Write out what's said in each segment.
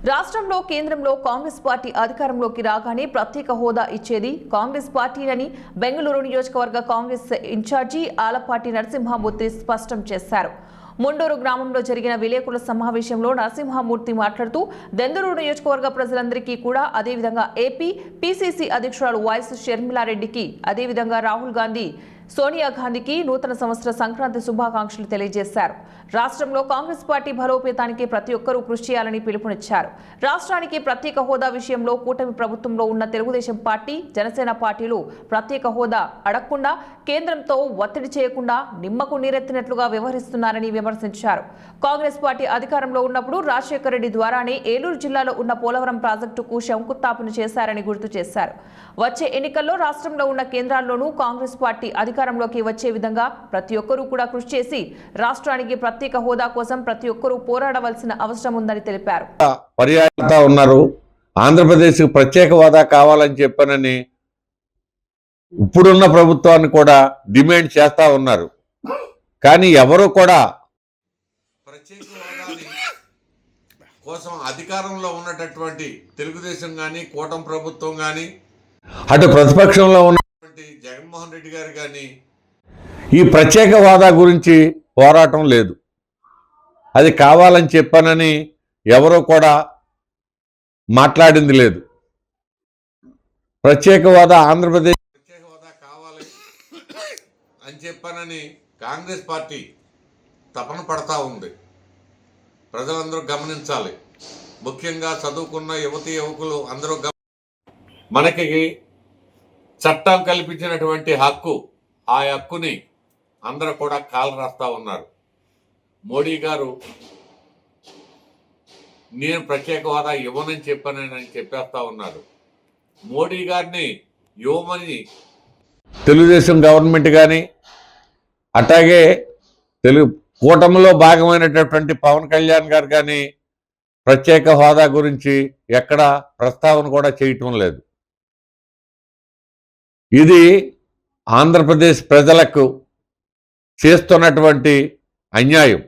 రాష్ట్రంలో కేంద్రంలో కాంగ్రెస్ పార్టీ అధికారంలోకి రాగానే ప్రత్యేక హోదా ఇచ్చేది కాంగ్రెస్ పార్టీనని బెంగళూరు నియోజకవర్గ కాంగ్రెస్ ఇన్ఛార్జి ఆలపాటి నరసింహమూర్తి స్పష్టం చేశారు. ముండూరు గ్రామంలో జరిగిన విలేకరుల సమావేశంలో నరసింహమూర్తి మాట్లాడుతూ దెందులూరు నియోజకవర్గ ప్రజలందరికీ కూడా అదేవిధంగా ఏపీ పీసీసీ అధ్యక్షురాలు వైఎస్ షర్మిలారెడ్డికి అదేవిధంగా రాహుల్ గాంధీ సోనియా గాంధీకి నూతన సంవత్సర సంక్రాంతి శుభాకాంక్షలు తెలియజేశారు. రాష్ట్రంలో కాంగ్రెస్ పార్టీ బలోపేతానికి ప్రతి ఒక్కరూ కృషి చేయాలని పిలుపునిచ్చారు. రాష్ట్రానికి ప్రత్యేక హోదా విషయంలో కూటమి ప్రభుత్వంలో ఉన్న తెలుగుదేశం పార్టీ, జనసేన పార్టీలు ప్రత్యేక హోదా అడగకుండా కేంద్రంతో ఒత్తిడి చేయకుండా నిమ్మకు నీరెత్తినట్లుగా వ్యవహరిస్తున్నారని విమర్శించారు. కాంగ్రెస్ పార్టీ అధికారంలో ఉన్నప్పుడు రాజశేఖర రెడ్డి ద్వారానే ఏలూరు జిల్లాలో ఉన్న పోలవరం ప్రాజెక్టుకు శంకుస్థాపన చేశారని గుర్తు చేశారు. వచ్చే ఎన్నికల్లో రాష్ట్రంలో ఉన్న కేంద్రాల్లోనూ కాంగ్రెస్ పార్టీ అధికారంలోకి వచ్చే విధంగా ప్రతి ఒక్కరూ కూడా కృషి చేసి రాష్ట్రానికి ప్రత్యేక హోదా కోసం ప్రతి ఒక్కరూ పోరాడవలసిన అవసరం ఉందని తెలిపారు. పర్యాటకులు ఉన్నారు. ఆంధ్రప్రదేశ్ ప్రత్యేక హోదా కావాలని చెప్పనని ఇప్పుడున్న ప్రభుత్వాన్ని కూడా డిమాండ్ చేస్తా ఉన్నారు. కానీ ఎవరు కూడా ప్రత్యేక హోదాని కోసం అధికారంలో ఉన్నటువంటి తెలుగుదేశం కానీ కూటమి ప్రభుత్వం కానీ అటు ప్రతిపక్షంలో ఉన్నటువంటి జగన్మోహన్ రెడ్డి గారు కానీ ఈ ప్రత్యేక హోదా గురించి పోరాటం లేదు. అది కావాలని చెప్పానని ఎవరో కూడా మాట్లాడింది లేదు. ప్రత్యేక హోదా ఆంధ్రప్రదేశ్ ప్రత్యేక హోదా కావాలి అని చెప్పానని కాంగ్రెస్ పార్టీ తపన పడతా ఉంది. ప్రజలందరూ గమనించాలి. ముఖ్యంగా చదువుకున్న యువతీ యువకులు అందరూ మనకి చట్టం కల్పించినటువంటి హక్కు, ఆ హక్కుని అందరూ కూడా కాలు రాస్తా ఉన్నారు. మోడీ గారు నేను ప్రత్యేక హోదా ఇవ్వనని చెప్పానని చెప్పేస్తా ఉన్నారు. మోడీ గారిని ఇవ్వమని తెలుగుదేశం గవర్నమెంట్ కానీ అట్లాగే కూటమిలో భాగమైనటువంటి పవన్ కళ్యాణ్ గారు కానీ ప్రత్యేక హోదా గురించి ఎక్కడ ప్రస్తావన కూడా చేయటం లేదు. ఇది ఆంధ్రప్రదేశ్ ప్రజలకు చేస్తున్నటువంటి అన్యాయం.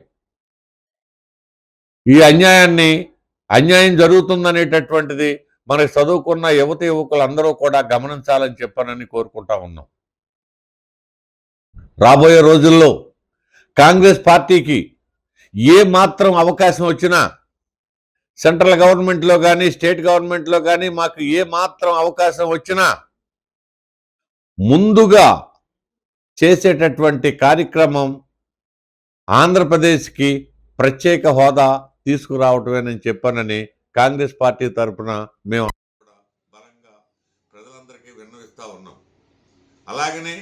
ఈ అన్యాయం జరుగుతుందనేటటువంటిది మనకి చదువుకున్న యువత యువకులు అందరూ కూడా గమనించాలని చెప్పానని కోరుకుంటా ఉన్నాం. రాబోయే రోజుల్లో కాంగ్రెస్ పార్టీకి ఏ మాత్రం అవకాశం వచ్చినా సెంట్రల్ గవర్నమెంట్లో కానీ స్టేట్ గవర్నమెంట్లో కానీ మాకు ఏ మాత్రం అవకాశం వచ్చినా ముందుగా చేసేటటువంటి కార్యక్రమం ఆంధ్రప్రదేశ్కి ప్రత్యేక హోదా తీసుకురావటమేనని చెప్పానని కాంగ్రెస్ పార్టీ తరఫున మేము బలంగా ప్రజలందరికీ విన్నవిస్తూ ఉన్నాం. అలాగనే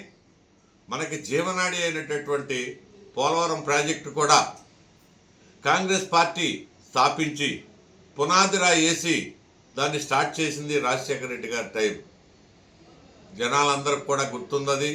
మనకి జీవనాడి అయినటువంటి పోలవరం ప్రాజెక్టు కూడా కాంగ్రెస్ పార్టీ స్థాపించి పునాదిరా వేసి దాన్ని స్టార్ట్ చేసింది రాజశేఖర రెడ్డి గారి టైం. జనాలందరికి కూడా గుర్తుందది.